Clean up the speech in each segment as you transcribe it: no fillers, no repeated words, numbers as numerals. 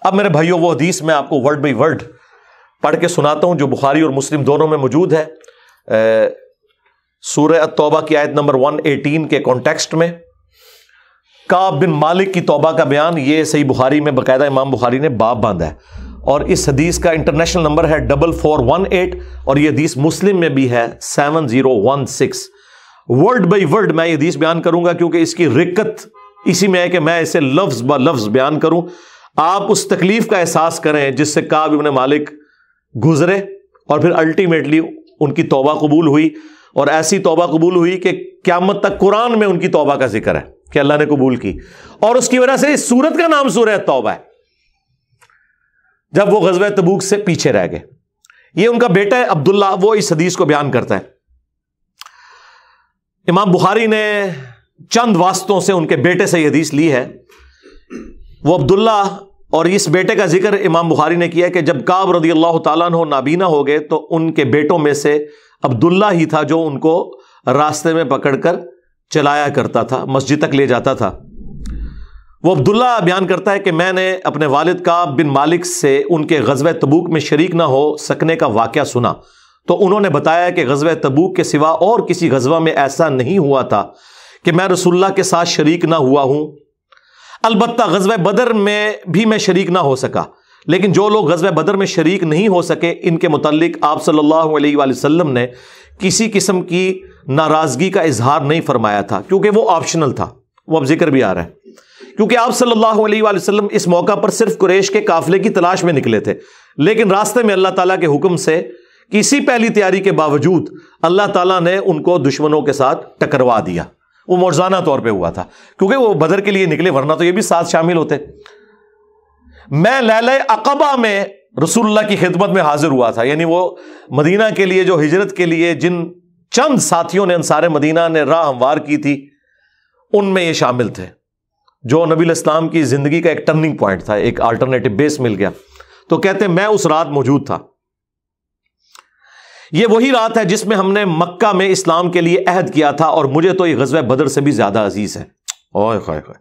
اب میرے بھائیوں وہ حدیث میں آپ کو ورڈ بائی ورڈ پڑھ کے سناتا ہوں جو بخاری اور مسلم دونوں میں موجود ہے. سورہ التوبہ کی آیت نمبر 118 کے کانٹیکسٹ میں کعب بن مالک کی توبہ کا بیان یہ صحیح بخاری میں باقاعدہ امام بخاری نے باب باندھا ہے, اور اس حدیث کا انٹرنیشنل نمبر ہے 4418, اور یہ حدیث مسلم میں بھی ہے 7016. ورڈ بائی ورڈ میں یہ حدیث بیان کروں گا کیونکہ اس کی رکت اسی میں ہے کہ میں اسے لفظ با لفظ بیان کروں, آپ اس تکلیف کا احساس کریں جس سے کعب بن مالک گزرے, اور پھر الٹیمیٹلی ان کی توبہ قبول ہوئی, اور ایسی توبہ قبول ہوئی کہ قیامت تک قرآن میں ان کی توبہ کا ذکر ہے کہ اللہ نے قبول کی, اور اس کی وجہ سے اس سورت کا نام سورہ توبہ ہے, جب وہ غزوہ تبوک سے پیچھے رہ گئے. یہ ان کا بیٹا ہے عبداللہ, وہ اس حدیث کو بیان کرتا ہے. امام بخاری نے چند واسطوں سے ان کے بیٹے سے یہ حدیث لی ہے. وہ عبداللہ اور اس بیٹے کا ذکر امام بخاری نے کیا کہ جب کعب رضی اللہ تعالیٰ عنہ نابینا ہو گئے تو ان کے بیٹوں میں سے عبداللہ ہی تھا جو ان کو راستے میں پکڑ کر چلایا کرتا تھا, مسجد تک لے جاتا تھا. وہ عبداللہ بیان کرتا ہے کہ میں نے اپنے والد کعب بن مالک سے ان کے غزوہ تبوک میں شریک نہ ہو سکنے کا واقعہ سنا, تو انہوں نے بتایا کہ غزوہ تبوک کے سوا اور کسی غزوہ میں ایسا نہیں ہوا تھا کہ میں رسول اللہ کے ساتھ شریک نہ ہوا ہوں. البتہ غزوہ بدر میں بھی میں شریک نہ ہو سکا, لیکن جو لوگ غزوہ بدر میں شریک نہیں ہو سکے ان کے متعلق آپ صلی اللہ علیہ وآلہ وسلم نے کسی قسم کی ناراضگی کا اظہار نہیں فرمایا تھا, کیونکہ وہ آپشنل تھا. وہ اب ذکر بھی آ رہا ہے کیونکہ آپ صلی اللہ علیہ وآلہ وسلم اس موقع پر صرف قریش کے قافلے کی تلاش میں نکلے تھے, لیکن راستے میں اللہ تعالیٰ کے حکم سے کسی پہلی تیاری کے باوجود اللہ تعالیٰ نے ان کو دشمنوں کے ساتھ ٹکروا دیا. وہ معجزانہ طور پہ ہوا تھا کیونکہ وہ بدر کے لیے نکلے, ورنہ تو یہ بھی ساتھ شامل ہوتے. میں لیلہ عقبہ میں رسول اللہ کی خدمت میں حاضر ہوا تھا, یعنی وہ مدینہ کے لیے جو ہجرت کے لیے جن چند ساتھیوں نے انصار مدینہ نے راہ ہموار کی تھی ان میں یہ شامل تھے, جو نبی الاسلام کی زندگی کا ایک ٹرننگ پوائنٹ تھا, ایک آلٹرنیٹو بیس مل گیا. تو کہتے ہیں میں اس رات موجود تھا. یہ وہی رات ہے جس میں ہم نے مکہ میں اسلام کے لیے عہد کیا تھا, اور مجھے تو یہ غزوہ بدر سے بھی زیادہ عزیز ہے. اوئے خائے خائے.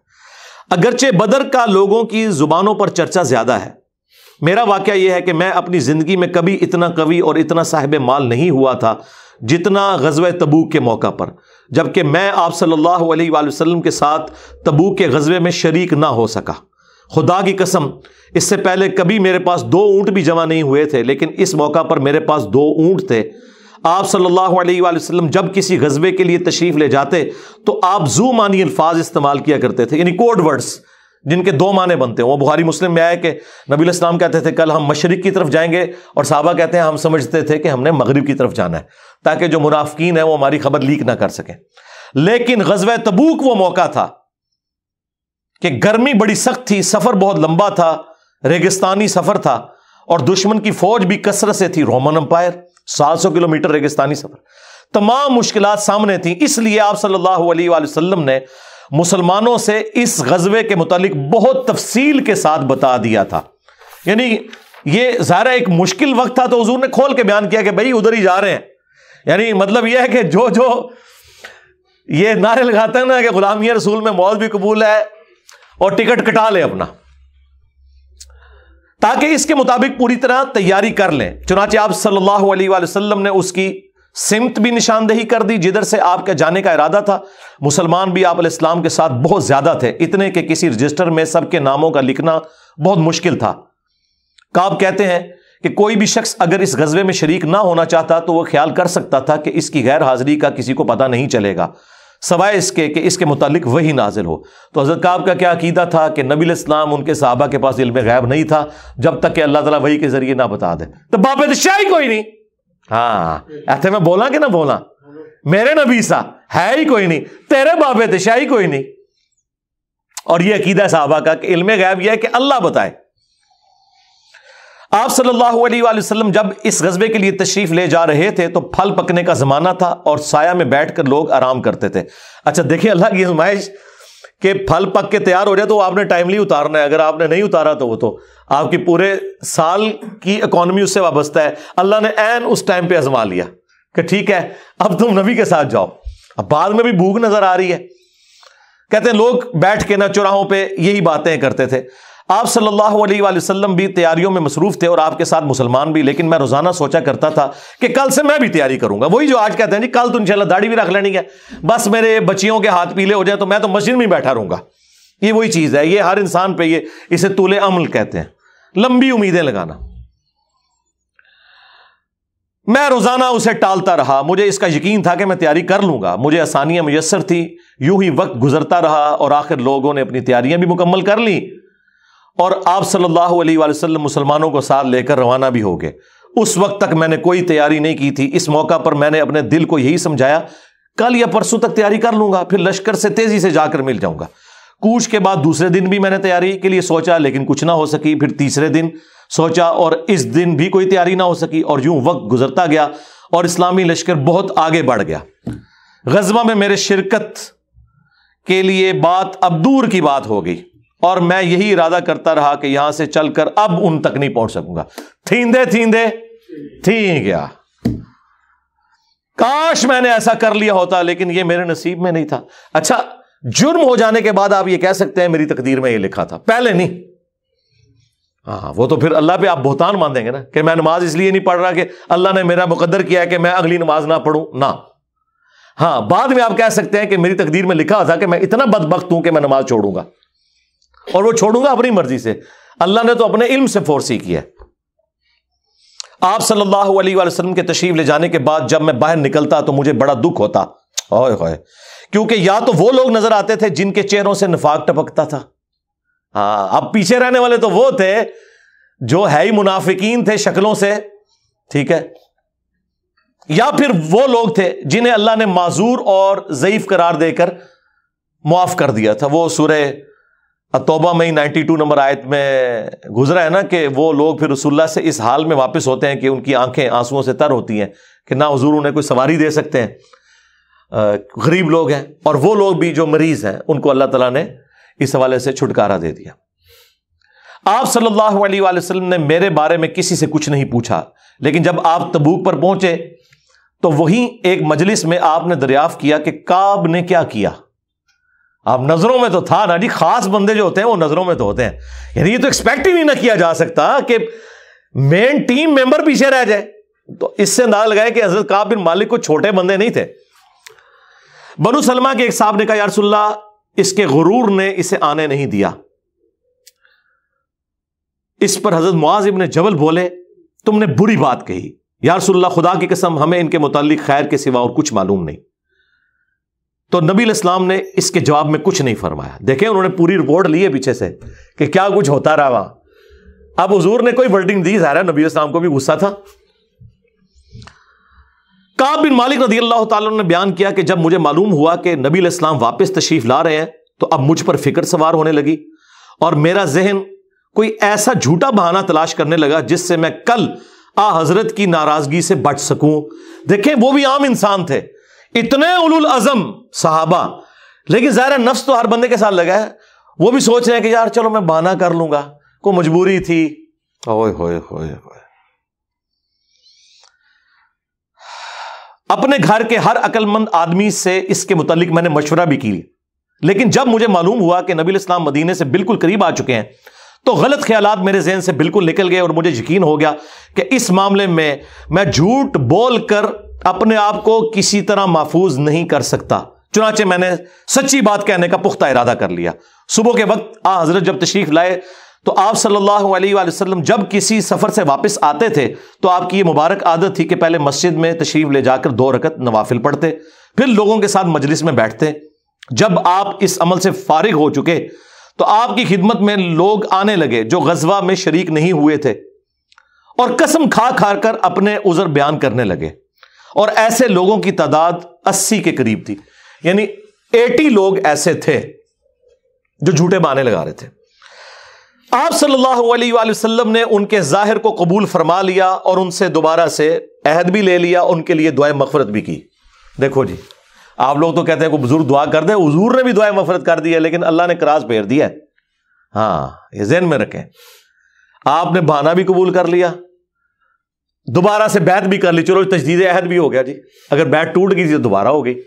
اگرچہ بدر کا لوگوں کی زبانوں پر چرچا زیادہ ہے, میرا واقعہ یہ ہے کہ میں اپنی زندگی میں کبھی اتنا قوی اور اتنا صاحب مال نہیں ہوا تھا جتنا غزوہ تبوک کے موقع پر, جبکہ میں آپ صلی اللہ علیہ وآلہ وسلم کے ساتھ تبوک کے غزوے میں شریک نہ ہو سکا. خدا کی قسم اس سے پہلے کبھی میرے پاس 2 اونٹ بھی جمع نہیں ہوئے تھے, لیکن اس موقع پر میرے پاس 2 اونٹ تھے. آپ صلی اللہ علیہ وآلہ وسلم جب کسی غزوے کے لیے تشریف لے جاتے تو آپ ذو معنی الفاظ استعمال کیا کرتے تھے, یعنی کوڈ ورڈز جن کے 2 معنی بنتے ہیں. وہ بخاری مسلم میں آیا کہ نبی الاسلام کہتے تھے کل ہم مشرق کی طرف جائیں گے, اور صحابہ کہتے ہیں ہم سمجھتے تھے کہ ہم نے مغرب کی طرف جانا ہے تاکہ جو منافقین ہیں وہ ہماری خبر لیک نہ کر سکیں. لیکن غزوہ تبوک وہ موقع تھا کہ گرمی بڑی سخت تھی, سفر بہت لمبا تھا, ریگستانی سفر تھا, اور دشمن کی فوج بھی کثرت سے تھی. رومن امپائر 700 کلومیٹر ریگستانی سفر, تمام مشکلات سامنے تھیں. اس لیے آپ صلی اللہ علیہ وآلہ وسلم نے مسلمانوں سے اس غزوے کے متعلق بہت تفصیل کے ساتھ بتا دیا تھا. یعنی یہ ظاہر ایک مشکل وقت تھا تو حضور نے کھول کے بیان کیا کہ بھائی ادھر ہی جا رہے ہیں. یعنی مطلب یہ ہے کہ جو یہ نعرے لگاتے ہیں نا کہ غلامی رسول میں موت بھی قبول ہے اور ٹکٹ کٹا لے اپنا, تاکہ اس کے مطابق پوری طرح تیاری کر لیں. چنانچہ آپ صلی اللہ علیہ وآلہ وسلم نے اس کی سمت بھی نشاندہی کر دی جدھر سے آپ کا جانے کا ارادہ تھا. مسلمان بھی آپ علیہ السلام کے ساتھ بہت زیادہ تھے, اتنے کہ کسی رجسٹر میں سب کے ناموں کا لکھنا بہت مشکل تھا. کعب کہتے ہیں کہ کوئی بھی شخص اگر اس غزوے میں شریک نہ ہونا چاہتا تو وہ خیال کر سکتا تھا کہ اس کی غیر حاضری کا کسی کو پتہ نہیں چلے گا سوائے اس کے کہ اس کے متعلق وحی نازل ہو. تو حضرت کعب کا کیا عقیدہ تھا کہ نبی علیہ السلام ان کے صحابہ کے پاس علم غیب نہیں تھا جب تک کہ اللہ تعالیٰ وحی کے ذریعے نہ بتا دے. تو باب شاہی کوئی نہیں, ہاں ایسے میں بولا کہ نہ بولا, میرے نبی سا ہے ہی کوئی نہیں, تیرے باب شاہی کوئی نہیں. اور یہ عقیدہ صحابہ کا کہ علم غیب یہ ہے کہ اللہ بتائے. آپ صلی اللہ علیہ وآلہ وسلم جب اس غزوے کے لیے تشریف لے جا رہے تھے تو پھل پکنے کا زمانہ تھا اور سایہ میں بیٹھ کر لوگ آرام کرتے تھے. اچھا دیکھیں اللہ کی آزمائش کہ پھل پک کے تیار ہو جائے تو آپ نے ٹائملی اتارنا ہے, اگر آپ نے نہیں اتارا تو وہ تو آپ کی پورے سال کی اکانومی اس سے وابستہ ہے. اللہ نے عین اس ٹائم پہ آزما لیا کہ ٹھیک ہے اب تم نبی کے ساتھ جاؤ. اب بعد میں بھی بھوک نظر آ رہی ہے. کہتے ہیں لوگ بیٹھ کے نہ چوراہوں پہ یہی باتیں کرتے تھے. آپ صلی اللہ علیہ وآلہ وسلم بھی تیاریوں میں مصروف تھے اور آپ کے ساتھ مسلمان بھی، لیکن میں روزانہ سوچا کرتا تھا کہ کل سے میں بھی تیاری کروں گا. وہی جو آج کہتے ہیں جی کل تو انشاءاللہ داڑھی بھی رکھ لینی ہے، بس میرے بچیوں کے ہاتھ پیلے ہو جائیں تو میں تو مسجد میں ہی بیٹھا رہوں گا. یہ وہی چیز ہے، یہ ہر انسان پہ اسے طول عمل کہتے ہیں، لمبی امیدیں لگانا. میں روزانہ اسے ٹالتا رہا. مجھے اس کا یقین تھا کہ میں تیاری کر لوں گا، مجھے آسانیاں میسر تھی. یوں ہی وقت گزرتا رہا اور آخر لوگوں نے اپنی تیاریاں بھی مکمل کر لی اور آپ صلی اللہ علیہ وآلہ وسلم مسلمانوں کو ساتھ لے کر روانہ بھی ہو گئے. اس وقت تک میں نے کوئی تیاری نہیں کی تھی. اس موقع پر میں نے اپنے دل کو یہی سمجھایا کل یا پرسوں تک تیاری کر لوں گا، پھر لشکر سے تیزی سے جا کر مل جاؤں گا. کوچ کے بعد دوسرے دن بھی میں نے تیاری کے لیے سوچا لیکن کچھ نہ ہو سکی. پھر تیسرے دن سوچا اور اس دن بھی کوئی تیاری نہ ہو سکی. اور یوں وقت گزرتا گیا اور اسلامی لشکر بہت آگے بڑھ گیا. غزوہ میں میرے شرکت کے لیے بات اب دور کی بات ہو گئی اور میں یہی ارادہ کرتا رہا کہ یہاں سے چل کر اب ان تک نہیں پہنچ سکوں گا. تھیندے تھیندے تھی گیا. کاش میں نے ایسا کر لیا ہوتا، لیکن یہ میرے نصیب میں نہیں تھا. اچھا، جرم ہو جانے کے بعد آپ یہ کہہ سکتے ہیں میری تقدیر میں یہ لکھا تھا، پہلے نہیں. ہاں، وہ تو پھر اللہ پہ آپ بہتان مان دیں گے نا کہ میں نماز اس لیے نہیں پڑھ رہا کہ اللہ نے میرا مقدر کیا ہے کہ میں اگلی نماز نہ پڑھوں. نہ، ہاں بعد میں آپ کہہ سکتے ہیں کہ میری تقدیر میں لکھا تھا کہ میں اتنا بدبخت ہوں کہ میں نماز چھوڑوں گا، اور وہ چھوڑوں گا اپنی مرضی سے. اللہ نے تو اپنے علم سے فورسی کیا ہے. آپ صلی اللہ علیہ وآلہ وسلم کے تشریف لے جانے کے بعد جب میں باہر نکلتا تو مجھے بڑا دکھ ہوتا، اوئے ہوئے، کیونکہ یا تو وہ لوگ نظر آتے تھے جن کے چہروں سے نفاق ٹپکتا تھا. ہاں، اب پیچھے رہنے والے تو وہ تھے جو ہے ہی منافقین تھے شکلوں سے، ٹھیک ہے، یا پھر وہ لوگ تھے جنہیں اللہ نے معذور اور ضعیف قرار دے کر معاف کر دیا تھا. وہ سورہ التوبہ میں 92 نمبر آیت میں گزرا ہے نا کہ وہ لوگ پھر رسول اللہ سے اس حال میں واپس ہوتے ہیں کہ ان کی آنکھیں آنسوؤں سے تر ہوتی ہیں کہ نہ حضور انہیں کوئی سواری دے سکتے ہیں، غریب لوگ ہیں. اور وہ لوگ بھی جو مریض ہیں ان کو اللہ تعالیٰ نے اس حوالے سے چھٹکارا دے دیا. آپ صلی اللہ علیہ وآلہ وسلم نے میرے بارے میں کسی سے کچھ نہیں پوچھا، لیکن جب آپ تبوک پر پہنچے تو وہیں ایک مجلس میں آپ نے دریافت کیا کہ کعب نے کیا کیا. آپ نظروں میں تو تھا نا جی، خاص بندے جو ہوتے ہیں وہ نظروں میں تو ہوتے ہیں. یعنی یہ تو ایکسپیکٹ ہی نہیں نہ کیا جا سکتا کہ مین ٹیم ممبر پیچھے رہ جائے. تو اس سے اندازہ لگائے کہ حضرت کعب بن مالک کو چھوٹے بندے نہیں تھے. بنو سلمہ کے ایک صاحب نے کہا یا رسول اللہ اس کے غرور نے اسے آنے نہیں دیا. اس پر حضرت معاذ ابن جبل بولے تم نے بری بات کہی. یا رسول اللہ خدا کی قسم ہمیں ان کے متعلق خیر کے سوا اور کچھ معلوم نہیں. تو نبی علیہ السلام نے اس کے جواب میں کچھ نہیں فرمایا. دیکھیں انہوں نے پوری رپورٹ لی ہے پیچھے سے کہ کیا کچھ ہوتا رہا وہاں. اب حضور نے کوئی ورڈنگ دی، ظاہر ہے نبی علیہ السلام کو بھی غصہ تھا. کعب بن مالک رضی اللہ تعالیٰ نے بیان کیا کہ جب مجھے معلوم ہوا کہ نبی علیہ السلام واپس تشریف لا رہے ہیں تو اب مجھ پر فکر سوار ہونے لگی اور میرا ذہن کوئی ایسا جھوٹا بہانہ تلاش کرنے لگا جس سے میں کل حضرت کی ناراضگی سے بچ سکوں. دیکھیں وہ بھی عام انسان تھے، اتنے اولو العزم صحابہ، لیکن ظاہر نفس تو ہر بندے کے ساتھ لگا ہے. وہ بھی سوچ رہے ہیں کہ یار چلو میں بہانہ کر لوں گا، کوئی مجبوری تھی. اوئے ہوئے ہوئے ہوئے. اپنے گھر کے ہر عقل مند آدمی سے اس کے متعلق میں نے مشورہ بھی کی، لیکن جب مجھے معلوم ہوا کہ نبی علیہ السلام مدینے سے بالکل قریب آ چکے ہیں تو غلط خیالات میرے ذہن سے بالکل نکل گئے اور مجھے یقین ہو گیا کہ اس معاملے میں جھوٹ بول کر اپنے آپ کو کسی طرح محفوظ نہیں کر سکتا. چنانچہ میں نے سچی بات کہنے کا پختہ ارادہ کر لیا. صبح کے وقت حضرت جب تشریف لائے تو آپ صلی اللہ علیہ وآلہ وسلم جب کسی سفر سے واپس آتے تھے تو آپ کی یہ مبارک عادت تھی کہ پہلے مسجد میں تشریف لے جا کر 2 رکعت نوافل پڑھتے، پھر لوگوں کے ساتھ مجلس میں بیٹھتے. جب آپ اس عمل سے فارغ ہو چکے تو آپ کی خدمت میں لوگ آنے لگے جو غزوہ میں شریک نہیں ہوئے تھے اور قسم کھا کھا کر اپنے عذر بیان کرنے لگے، اور ایسے لوگوں کی تعداد 80 کے قریب تھی. یعنی 80 لوگ ایسے تھے جو جھوٹے بہانے لگا رہے تھے. آپ صلی اللہ علیہ وآلہ وسلم نے ان کے ظاہر کو قبول فرما لیا اور ان سے دوبارہ سے عہد بھی لے لیا، ان کے لیے دعائے مغفرت بھی کی. دیکھو جی، آپ لوگ تو کہتے ہیں کوئی بزرگ دعا کر دے، حضور نے بھی دعائے مغفرت کر دی ہے، لیکن اللہ نے کراس پھیر دیا ہے. ہاں یہ ذہن میں رکھیں. آپ نے بہانہ بھی قبول کر لیا، دوبارہ سے بیعت بھی کر لی، چلو تجدید عہد بھی ہو گیا جی. اگر بیعت ٹوٹ گئی تو دوبارہ ہو گئی،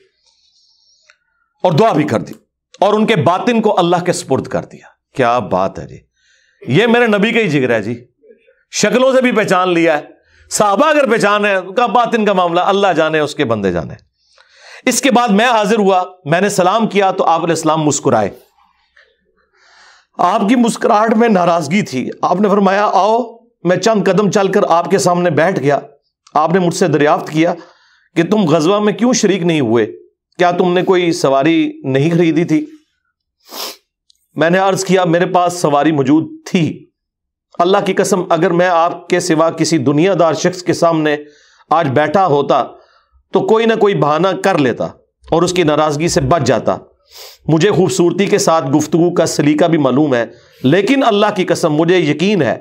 اور دعا بھی کر دی اور ان کے باطن کو اللہ کے سپرد کر دیا. کیا بات ہے جی. یہ میرے نبی کا ہی جگر ہے جی، شکلوں سے بھی پہچان لیا ہے، صحابہ اگر پہچان ہے کا باطن کا معاملہ اللہ جانے، اس کے بندے جانے۔ اس کے بعد میں حاضر ہوا، میں نے سلام کیا تو آپ علیہ السلام مسکرائے، آپ کی مسکراہٹ میں ناراضگی تھی۔ آپ نے فرمایا آؤ، میں چند قدم چل کر آپ کے سامنے بیٹھ گیا۔ آپ نے مجھ سے دریافت کیا کہ تم غزوہ میں کیوں شریک نہیں ہوئے، کیا تم نے کوئی سواری نہیں خریدی تھی؟ میں نے عرض کیا میرے پاس سواری موجود تھی، اللہ کی قسم اگر میں آپ کے سوا کسی دنیا دار شخص کے سامنے آج بیٹھا ہوتا تو کوئی نہ کوئی بہانہ کر لیتا اور اس کی ناراضگی سے بچ جاتا۔ مجھے خوبصورتی کے ساتھ گفتگو کا سلیقہ بھی معلوم ہے، لیکن اللہ کی قسم مجھے یقین ہے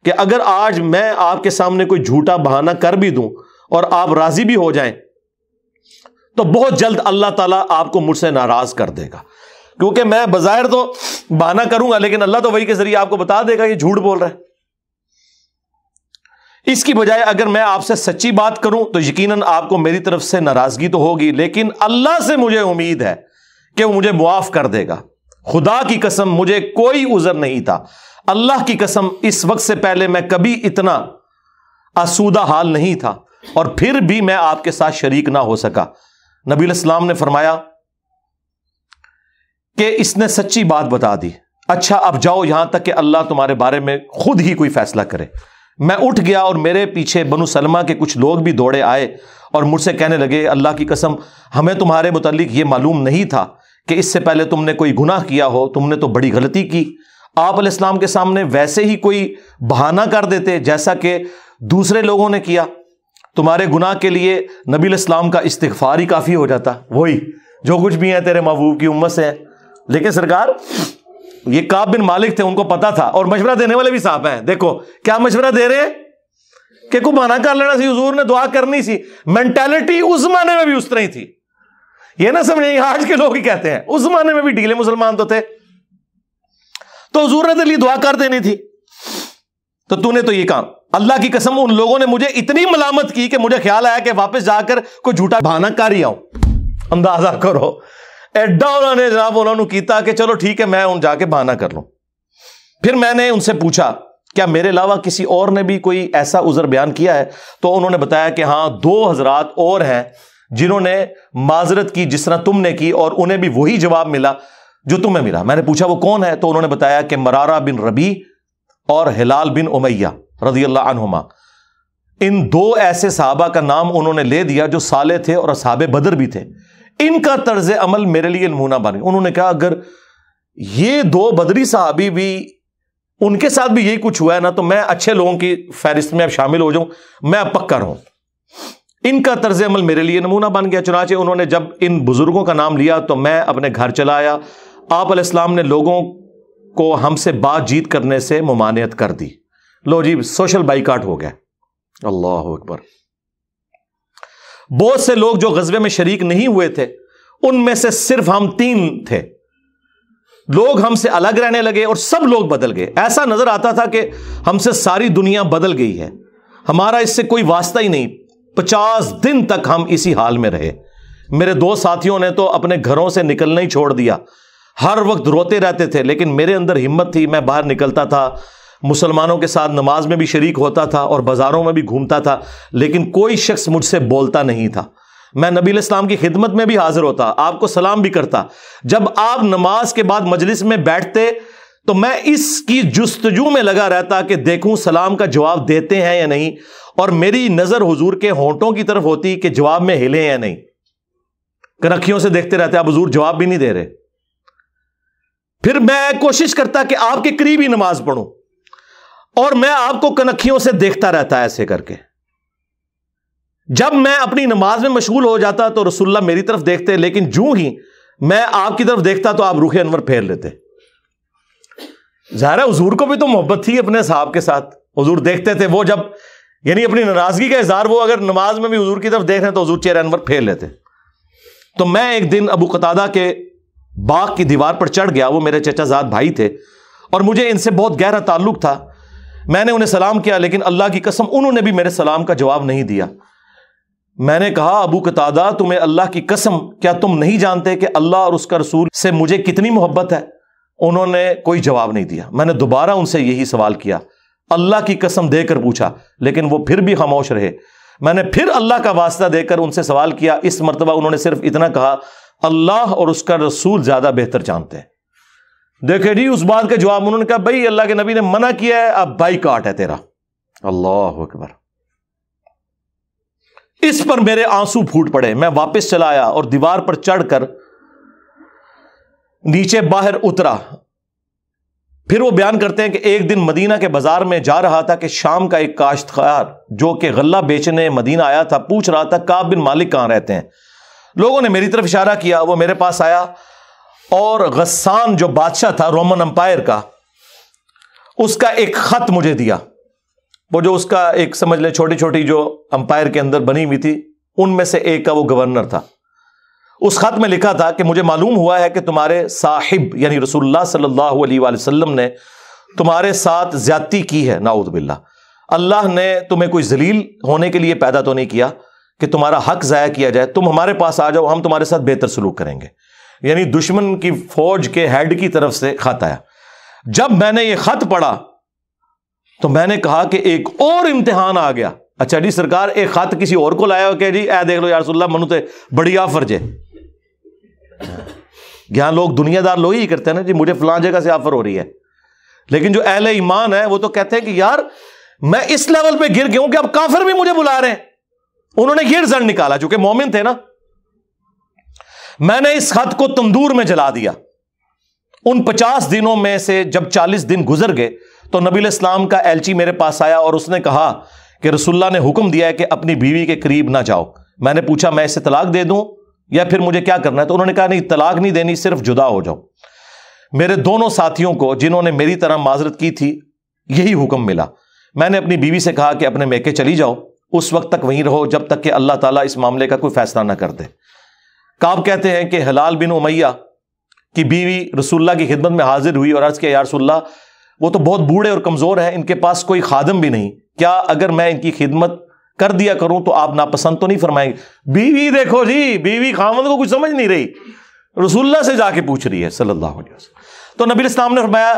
کہ اگر آج میں آپ کے سامنے کوئی جھوٹا بہانہ کر بھی دوں اور آپ راضی بھی ہو جائیں تو بہت جلد اللہ تعالیٰ آپ کو مجھ سے ناراض کر دے گا، کیونکہ میں بظاہر تو بہانہ کروں گا لیکن اللہ تو وحی کے ذریعے آپ کو بتا دے گا یہ جھوٹ بول رہا ہے۔ اس کی بجائے اگر میں آپ سے سچی بات کروں تو یقیناً آپ کو میری طرف سے ناراضگی تو ہوگی، لیکن اللہ سے مجھے امید ہے کہ وہ مجھے معاف کر دے گا۔ خدا کی قسم مجھے کوئی عذر نہیں تھا، اللہ کی قسم اس وقت سے پہلے میں کبھی اتنا آسودہ حال نہیں تھا، اور پھر بھی میں آپ کے ساتھ شریک نہ ہو سکا۔ نبی علیہ السلام نے فرمایا کہ اس نے سچی بات بتا دی، اچھا اب جاؤ یہاں تک کہ اللہ تمہارے بارے میں خود ہی کوئی فیصلہ کرے۔ میں اٹھ گیا اور میرے پیچھے بنو سلمہ کے کچھ لوگ بھی دوڑے آئے اور مجھ سے کہنے لگے اللہ کی قسم ہمیں تمہارے متعلق یہ معلوم نہیں تھا کہ اس سے پہلے تم نے کوئی گناہ کیا ہو، تم نے تو بڑی غلطی کی۔ آپ علیہ السلام کے سامنے ویسے ہی کوئی بہانہ کر دیتے جیسا کہ دوسرے لوگوں نے کیا، تمہارے گناہ کے لیے نبی علیہ السلام کا استغفار ہی کافی ہو جاتا، وہی جو کچھ بھی ہے تیرے محبوب کی امت سے ہے۔ لیکن سرکار یہ کعب بن مالک تھے، ان کو پتا تھا، اور مشورہ دینے والے بھی صاحب ہیں، دیکھو کیا مشورہ دے رہے ہیں کہ کو بہانہ کر لینا سی، حضور نے دعا کرنی سی۔ مینٹالٹی اس زمانے میں بھی اس طرح ہی تھی، یہ نہ سمجھیں آج کے لوگ ہی کہتے ہیں، اس زمانے میں بھی ڈھیلے مسلمان تو تھے، تو حضور نے تیرے لیے دعا کر دینی تھی، تو نے تو یہ کام۔ اللہ کی قسم ان لوگوں نے مجھے اتنی ملامت کی کہ مجھے خیال آیا کہ واپس جا کر کوئی جھوٹا بہانہ کر ہی آؤں۔ اندازہ کرو ایڈا انہوں نے جناب انہوں نے کیتا کہ چلو ٹھیک ہے میں ان جا کے بہانہ کر لوں۔ پھر میں نے ان سے پوچھا کیا میرے علاوہ کسی اور نے بھی کوئی ایسا عذر بیان کیا ہے؟ تو انہوں نے بتایا کہ ہاں 2 حضرات اور ہیں جنہوں نے معذرت کی جس طرح تم نے کی، اور انہیں بھی وہی جواب ملا جو تمہیں ملا۔ میں نے پوچھا وہ کون ہے؟ تو انہوں نے بتایا کہ مرارہ بن ربیع اور ہلال بن امیہ رضی اللہ عنہما۔ ان 2 ایسے صحابہ کا نام انہوں نے لے دیا جو صالح تھے اور اصحاب بدر بھی تھے، ان کا طرز عمل میرے لیے نمونہ بن گیا۔ انہوں نے کہا اگر یہ 2 بدری صحابی بھی ان کے ساتھ بھی یہی کچھ ہوا ہے نا تو میں اچھے لوگوں کی فہرست میں اب شامل ہو جاؤں، میں اب پکا رہوں۔ ان کا طرز عمل میرے لیے نمونہ بن گیا۔ چنانچہ انہوں نے جب ان بزرگوں کا نام لیا تو میں اپنے گھر چلا آیا۔ آپ علیہ السلام نے لوگوں کو ہم سے بات چیت کرنے سے ممانعت کر دی۔ لو جی سوشل بائیکاٹ ہو گیا۔ اللہ اکبر۔ بہت سے لوگ جو غزوے میں شریک نہیں ہوئے تھے ان میں سے صرف ہم 3 تھے، لوگ ہم سے الگ رہنے لگے اور سب لوگ بدل گئے۔ ایسا نظر آتا تھا کہ ہم سے ساری دنیا بدل گئی ہے، ہمارا اس سے کوئی واسطہ ہی نہیں۔ 50 دن تک ہم اسی حال میں رہے۔ میرے 2 ساتھیوں نے تو اپنے گھروں سے نکلنا ہی چھوڑ دیا، ہر وقت روتے رہتے تھے، لیکن میرے اندر ہمت تھی، میں باہر نکلتا تھا، مسلمانوں کے ساتھ نماز میں بھی شریک ہوتا تھا اور بازاروں میں بھی گھومتا تھا، لیکن کوئی شخص مجھ سے بولتا نہیں تھا۔ میں نبی علیہ السلام کی خدمت میں بھی حاضر ہوتا، آپ کو سلام بھی کرتا۔ جب آپ نماز کے بعد مجلس میں بیٹھتے تو میں اس کی جستجو میں لگا رہتا کہ دیکھوں سلام کا جواب دیتے ہیں یا نہیں، اور میری نظر حضور کے ہونٹوں کی طرف ہوتی کہ جواب میں ہلے یا نہیں۔ کنکھیوں سے دیکھتے رہتے، اب حضور جواب بھی نہیں دے رہے۔ پھر میں کوشش کرتا کہ آپ کے قریب ہی نماز پڑھوں، اور میں آپ کو کنکھیوں سے دیکھتا رہتا ایسے کر کے۔ جب میں اپنی نماز میں مشغول ہو جاتا تو رسول اللہ میری طرف دیکھتے، لیکن جو ہی میں آپ کی طرف دیکھتا تو آپ رخ انور پھیر لیتے۔ ظاہر ہے حضور کو بھی تو محبت تھی اپنے صحاب کے ساتھ، حضور دیکھتے تھے، وہ جب یعنی اپنی ناراضگی کا اظہار وہ اگر نماز میں بھی حضور کی طرف دیکھ رہے ہیں تو حضور چہرہ انور پھیر لیتے۔ تو میں ایک دن ابو قتادہ کے باغ کی دیوار پر چڑھ گیا، وہ میرے چچا زاد بھائی تھے اور مجھے ان سے بہت گہرا تعلق تھا۔ میں نے انہیں سلام کیا، لیکن اللہ کی قسم انہوں نے بھی میرے سلام کا جواب نہیں دیا۔ میں نے کہا ابو قتادہ تمہیں اللہ کی قسم کیا تم نہیں جانتے کہ اللہ اور اس کا رسول سے مجھے کتنی محبت ہے؟ انہوں نے کوئی جواب نہیں دیا. میں نے دوبارہ ان سے یہی سوال کیا, اللہ کی قسم دے کر پوچھا, لیکن وہ پھر بھی خاموش رہے. میں نے پھر اللہ کا واسطہ دے کر ان سے سوال کیا. اس مرتبہ انہوں نے صرف اتنا کہا, اللہ اور اس کا رسول زیادہ بہتر جانتے ہیں. دیکھیں جی اس بات کا جواب انہوں نے کہا, بھائی اللہ کے نبی نے منع کیا ہے, اب بائی کاٹ ہے تیرا. اللہ اکبر. اس پر میرے آنسو پھوٹ پڑے. میں واپس چلا آیا اور دیوار پر چڑھ کر نیچے باہر اترا. پھر وہ بیان کرتے ہیں کہ ایک دن مدینہ کے بازار میں جا رہا تھا کہ شام کا ایک کاشتکار جو کہ غلہ بیچنے مدینہ آیا تھا پوچھ رہا تھا کعب بن مالک کہاں رہتے ہیں. لوگوں نے میری طرف اشارہ کیا, وہ میرے پاس آیا اور غسان جو بادشاہ تھا رومن امپائر کا, اس کا ایک خط مجھے دیا. وہ جو اس کا ایک سمجھ لیں چھوٹی چھوٹی جو امپائر کے اندر بنی ہوئی تھی ان میں سے ایک کا وہ گورنر تھا. اس خط میں لکھا تھا کہ مجھے معلوم ہوا ہے کہ تمہارے صاحب یعنی رسول اللہ صلی اللہ علیہ وآلہ وسلم نے تمہارے ساتھ زیادتی کی ہے, نعوذ باللہ. اللہ نے تمہیں کوئی ذلیل ہونے کے لیے پیدا تو نہیں کیا کہ تمہارا حق ضائع کیا جائے. تم ہمارے پاس آ جاؤ, ہم تمہارے ساتھ بہتر سلوک کریں گے. یعنی دشمن کی فوج کے ہیڈ کی طرف سے خط آیا. جب میں نے یہ خط پڑھا تو میں نے کہا کہ ایک اور امتحان آ گیا. اچھا جی سرکار, ایک خط کسی اور کو لایا ہو کہ جی اے دیکھ لو یا رسول اللہ منو تے بڑی آفر جے. یہاں لوگ دنیا دار لوگ ہی کرتے ہیں نا جی, مجھے فلاں جگہ سے آفر ہو رہی ہے. لیکن جو اہل ایمان ہے وہ تو کہتے ہیں کہ یار میں اس لیول پہ گر گیا ہوں کہ اب کافر بھی مجھے بلا رہے ہیں. انہوں نے یہ رزلٹ نکالا, چونکہ مومن تھے نا. میں نے اس خط کو تندور میں جلا دیا. ان 50 دنوں میں سے جب 40 دن گزر گئے تو نبی علیہ السلام کا ایلچی میرے پاس آیا اور اس نے کہا کہ رسول اللہ نے حکم دیا ہے کہ اپنی بیوی کے قریب نہ جاؤ. میں نے پوچھا میں اسے طلاق دے دوں یا پھر مجھے کیا کرنا ہے؟ تو انہوں نے کہا نہیں, طلاق نہیں دینی, صرف جدا ہو جاؤ. میرے دونوں ساتھیوں کو جنہوں نے میری طرح معذرت کی تھی یہی حکم ملا. میں نے اپنی بیوی سے کہا کہ اپنے میکے چلی جاؤ, اس وقت تک وہیں رہو جب تک کہ اللہ تعالیٰ اس معاملے کا کوئی فیصلہ نہ کر دے. کعب کہتے ہیں کہ ہلال بن امیہ کی بیوی رسول اللہ کی خدمت میں حاضر ہوئی اور عرض کیا یا رسول اللہ وہ تو بہت بوڑھے اور کمزور ہیں, ان کے پاس کوئی خادم بھی نہیں, کیا اگر میں ان کی خدمت کر دیا کروں تو آپ ناپسند تو نہیں فرمائیں گے؟ بیوی دیکھو جی, بیوی خامد کو کچھ سمجھ نہیں رہی, رسول اللہ سے جا کے پوچھ رہی ہے صلی اللہ علیہ وسلم. تو نبی الاسلام نے فرمایا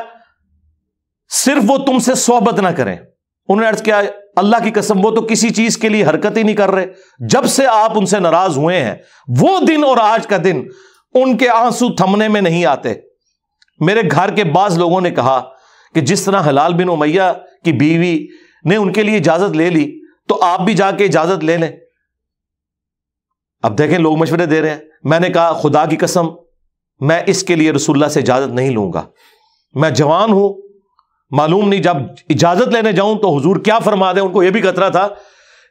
صرف وہ تم سے صحبت نہ کریں. انہوں نے عرض کیا اللہ کی قسم وہ تو کسی چیز کے لیے حرکت ہی نہیں کر رہے. جب سے آپ ان سے ناراض ہوئے ہیں وہ دن اور آج کا دن ان کے آنسو تھمنے میں نہیں آتے. میرے گھر کے بعض لوگوں نے کہا کہ جس طرح ہلال بن امیہ کی بیوی نے ان کے لیے اجازت لے لی تو آپ بھی جا کے اجازت لے لیں. اب دیکھیں لوگ مشورے دے رہے ہیں. میں نے کہا خدا کی قسم میں اس کے لیے رسول اللہ سے اجازت نہیں لوں گا. میں جوان ہوں, معلوم نہیں جب اجازت لینے جاؤں تو حضور کیا فرما دیں. ان کو یہ بھی خطرہ تھا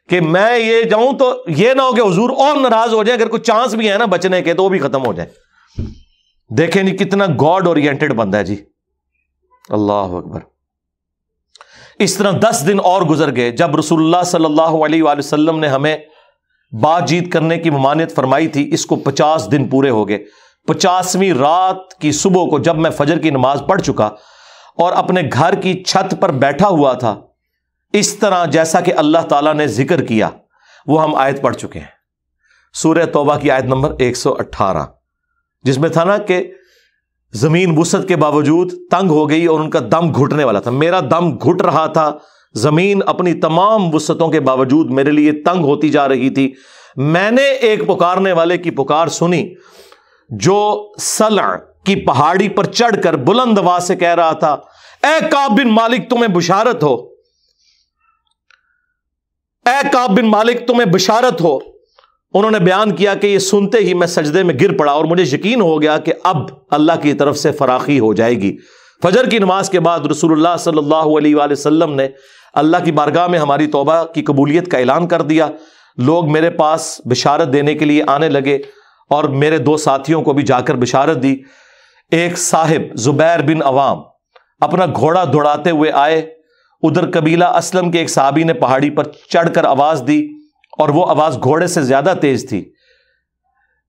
کہ میں یہ جاؤں تو یہ نہ ہو کہ حضور اور ناراض ہو جائیں, اگر کوئی چانس بھی ہے نا بچنے کے تو وہ بھی ختم ہو جائے. دیکھیں نہیں کتنا گاڈ اورینٹڈ بندہ ہے جی, اللہ اکبر. اس طرح 10 دن اور گزر گئے. جب رسول اللہ صلی اللہ علیہ وآلہ وسلم نے ہمیں بات چیت کرنے کی ممانعت فرمائی تھی, اس کو 50 دن پورے ہو گئے. 50ویں رات کی صبح کو جب میں فجر کی نماز پڑھ چکا اور اپنے گھر کی چھت پر بیٹھا ہوا تھا, اس طرح جیسا کہ اللہ تعالیٰ نے ذکر کیا وہ ہم آیت پڑھ چکے ہیں, سورہ توبہ کی آیت نمبر 118, جس میں تھا نا کہ زمین وسعت کے باوجود تنگ ہو گئی اور ان کا دم گھٹنے والا تھا. میرا دم گھٹ رہا تھا, زمین اپنی تمام وسعتوں کے باوجود میرے لیے تنگ ہوتی جا رہی تھی. میں نے ایک پکارنے والے کی پکار سنی جو سلع کی پہاڑی پر چڑھ کر بلند آواز سے کہہ رہا تھا اے کعب بن مالک تمہیں بشارت ہو, اے کعب بن مالک تمہیں بشارت ہو. انہوں نے بیان کیا کہ یہ سنتے ہی میں سجدے میں گر پڑا اور مجھے یقین ہو گیا کہ اب اللہ کی طرف سے فراخی ہو جائے گی. فجر کی نماز کے بعد رسول اللہ صلی اللہ علیہ وآلہ وسلم نے اللہ کی بارگاہ میں ہماری توبہ کی قبولیت کا اعلان کر دیا. لوگ میرے پاس بشارت دینے کے لیے آنے لگے اور میرے 2 ساتھیوں کو بھی جا کر بشارت دی. ایک صاحب زبیر بن عوام اپنا گھوڑا دوڑاتے ہوئے آئے. ادھر قبیلہ اسلم کے ایک صحابی نے پہاڑی پر چڑھ کر آواز دی اور وہ آواز گھوڑے سے زیادہ تیز تھی.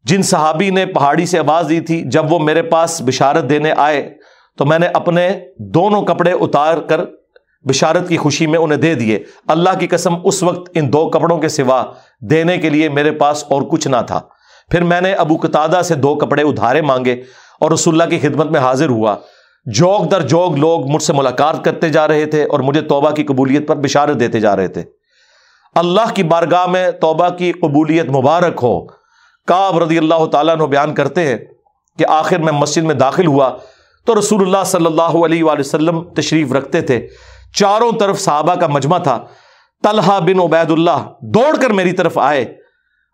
جن صحابی نے پہاڑی سے آواز دی تھی جب وہ میرے پاس بشارت دینے آئے تو میں نے اپنے دونوں کپڑے اتار کر بشارت کی خوشی میں انہیں دے دیے. اللہ کی قسم اس وقت ان 2 کپڑوں کے سوا دینے کے لیے میرے پاس اور کچھ نہ تھا. پھر میں نے ابو قتادہ سے 2 کپڑے ادھارے مانگے اور رسول اللہ کی خدمت میں حاضر ہوا. جوگ در جوگ لوگ مجھ سے ملاقات کرتے جا رہے تھے اور مجھے توبہ کی قبولیت پر بشارت دیتے جا رہے تھے۔ اللہ کی بارگاہ میں توبہ کی قبولیت مبارک ہو۔ کعب رضی اللہ تعالیٰ عنہ بیان کرتے ہیں کہ آخر میں مسجد میں داخل ہوا تو رسول اللہ صلی اللہ علیہ وآلہ وسلم تشریف رکھتے تھے، چاروں طرف صحابہ کا مجمع تھا۔ طلحہ بن عبید اللہ دوڑ کر میری طرف آئے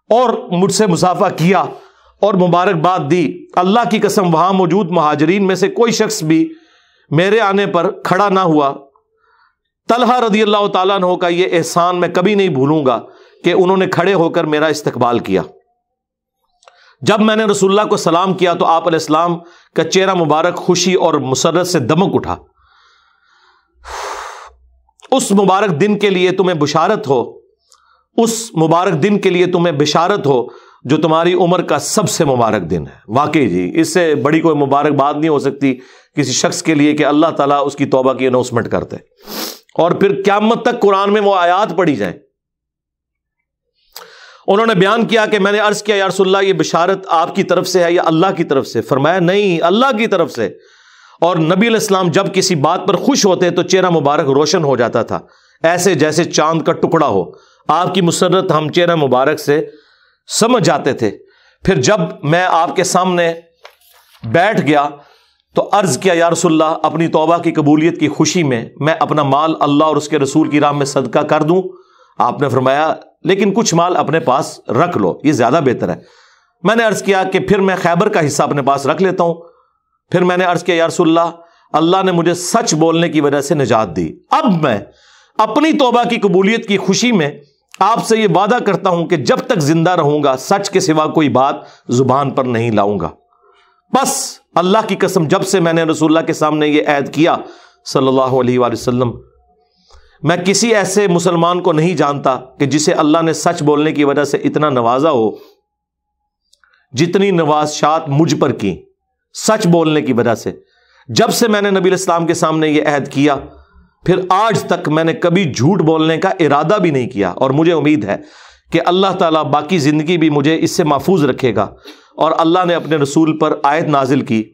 اور مجھ سے مصافحہ کیا اور مبارکباد دی۔ اللہ کی قسم وہاں موجود مہاجرین میں سے کوئی شخص بھی میرے آنے پر کھڑا نہ ہوا۔ طلحہ رضی اللہ تعالیٰ عنہ کا یہ احسان میں کبھی نہیں بھولوں گا کہ انہوں نے کھڑے ہو کر میرا استقبال کیا۔ جب میں نے رسول اللہ کو سلام کیا تو آپ علیہ السلام کا چہرہ مبارک خوشی اور مسرت سے دمک اٹھا۔ اس مبارک دن کے لیے تمہیں بشارت ہو، اس مبارک دن کے لیے تمہیں بشارت ہو جو تمہاری عمر کا سب سے مبارک دن ہے۔ واقعی جی، اس سے بڑی کوئی مبارک بات نہیں ہو سکتی کسی شخص کے لیے کہ اللہ تعالیٰ اس کی توبہ کی اناؤنسمنٹ کرتے اور پھر قیامت تک قرآن میں وہ آیات پڑھی جائیں۔ انہوں نے بیان کیا کہ میں نے عرض کیا یا رسول اللہ یہ بشارت آپ کی طرف سے ہے یا اللہ کی طرف سے؟ فرمایا نہیں، اللہ کی طرف سے۔ اور نبی علیہ السلام جب کسی بات پر خوش ہوتے تو چہرہ مبارک روشن ہو جاتا تھا، ایسے جیسے چاند کا ٹکڑا ہو۔ آپ کی مسرت ہم چہرہ مبارک سے سمجھ جاتے تھے۔ پھر جب میں آپ کے سامنے بیٹھ گیا تو عرض کیا یا رسول اللہ اپنی توبہ کی قبولیت کی خوشی میں اپنا مال اللہ اور اس کے رسول کی راہ میں صدقہ کر دوں؟ آپ نے فرمایا لیکن کچھ مال اپنے پاس رکھ لو، یہ زیادہ بہتر ہے۔ میں نے عرض کیا کہ پھر میں خیبر کا حصہ اپنے پاس رکھ لیتا ہوں۔ پھر میں نے عرض کیا یا رسول اللہ اللہ نے مجھے سچ بولنے کی وجہ سے نجات دی، اب میں اپنی توبہ کی قبولیت کی خوشی میں آپ سے یہ وعدہ کرتا ہوں کہ جب تک زندہ رہوں گا سچ کے سوا کوئی بات زبان پر نہیں لاؤں گا۔ بس اللہ کی قسم جب سے میں نے رسول اللہ کے سامنے یہ عہد کیا صلی اللہ علیہ وآلہ وسلم، میں کسی ایسے مسلمان کو نہیں جانتا کہ جسے اللہ نے سچ بولنے کی وجہ سے اتنا نوازا ہو جتنی نوازشات مجھ پر کی سچ بولنے کی وجہ سے۔ جب سے میں نے نبی علیہ السلام کے سامنے یہ عہد کیا پھر آج تک میں نے کبھی جھوٹ بولنے کا ارادہ بھی نہیں کیا، اور مجھے امید ہے کہ اللہ تعالیٰ باقی زندگی بھی مجھے اس سے محفوظ رکھے گا۔ اور اللہ نے اپنے رسول پر آیت نازل کی،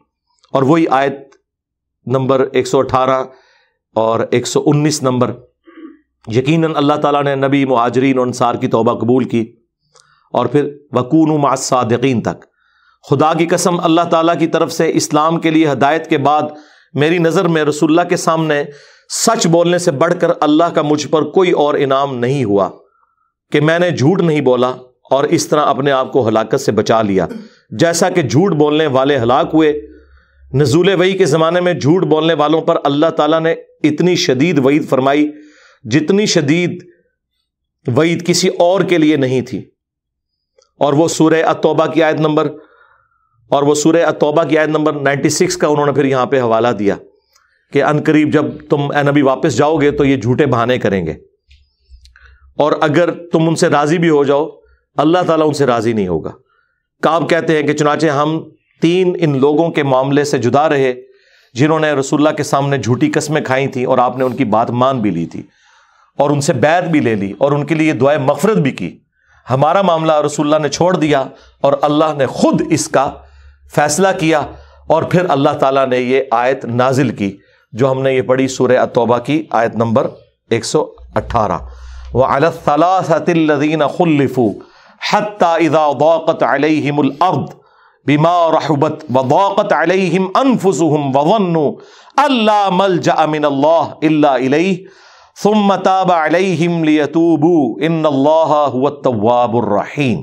اور وہی آیت نمبر 118 اور 119 نمبر، یقیناً اللہ تعالیٰ نے نبی، مہاجرین اور انصار کی توبہ قبول کی، اور پھر وَكُونُوا مَعَ الصَّادِقِينَ تک۔ خدا کی قسم اللہ تعالیٰ کی طرف سے اسلام کے لیے ہدایت کے بعد میری نظر میں رسول اللہ کے سامنے سچ بولنے سے بڑھ کر اللہ کا مجھ پر کوئی اور انعام نہیں ہوا کہ میں نے جھوٹ نہیں بولا اور اس طرح اپنے آپ کو ہلاکت سے بچا لیا۔ جیسا کہ جھوٹ بولنے والے ہلاک ہوئے، نزول وحی کے زمانے میں جھوٹ بولنے والوں پر اللہ تعالیٰ نے اتنی شدید وعید فرمائی جتنی شدید وعید کسی اور کے لیے نہیں تھی۔ اور وہ سورہ التوبہ کی آیت نمبر 96 کا انہوں نے پھر یہاں پہ حوالہ دیا کہ عنقریب جب تم اے نبی واپس جاؤ گے تو یہ جھوٹے بہانے کریں گے، اور اگر تم ان سے راضی بھی ہو جاؤ اللہ تعالیٰ ان سے راضی نہیں ہوگا۔ کعب کہتے ہیں کہ چنانچہ ہم 3 ان لوگوں کے معاملے سے جدا رہے جنہوں نے رسول اللہ کے سامنے جھوٹی قسمیں کھائی تھیں اور آپ نے ان کی بات مان بھی لی تھی اور ان سے بیعت بھی لے لی اور ان کے لیے دعائے مغفرت بھی کی۔ ہمارا معاملہ رسول اللہ نے چھوڑ دیا اور اللہ نے خود اس کا فیصلہ کیا، اور پھر اللہ تعالیٰ نے یہ آیت نازل کی جو ہم نے یہ پڑھی سورہ التوبہ کی آیت نمبر 118، وَعَلَى الثَّلَاثَةِ الَّذِينَ خُلِّفُوا حَتَّى إِذَا ضَاقَتْ عَلَيْهِمُ الْأَرْضُ بِمَا رَحُبَتْ وَضَاقَتْ عَلَيْهِمْ أَنفُسُهُمْ وَظَنُّوا أَن لَّا مَلْجَأَ مِنَ اللَّهِ إِلَّا إِلَيْهِ ثُمَّ تَابَ عَلَيْهِمْ لِيَتُوبُوا إِنَّ اللَّهَ هُوَ التَّوَّابُ الرَّحِيمُ۔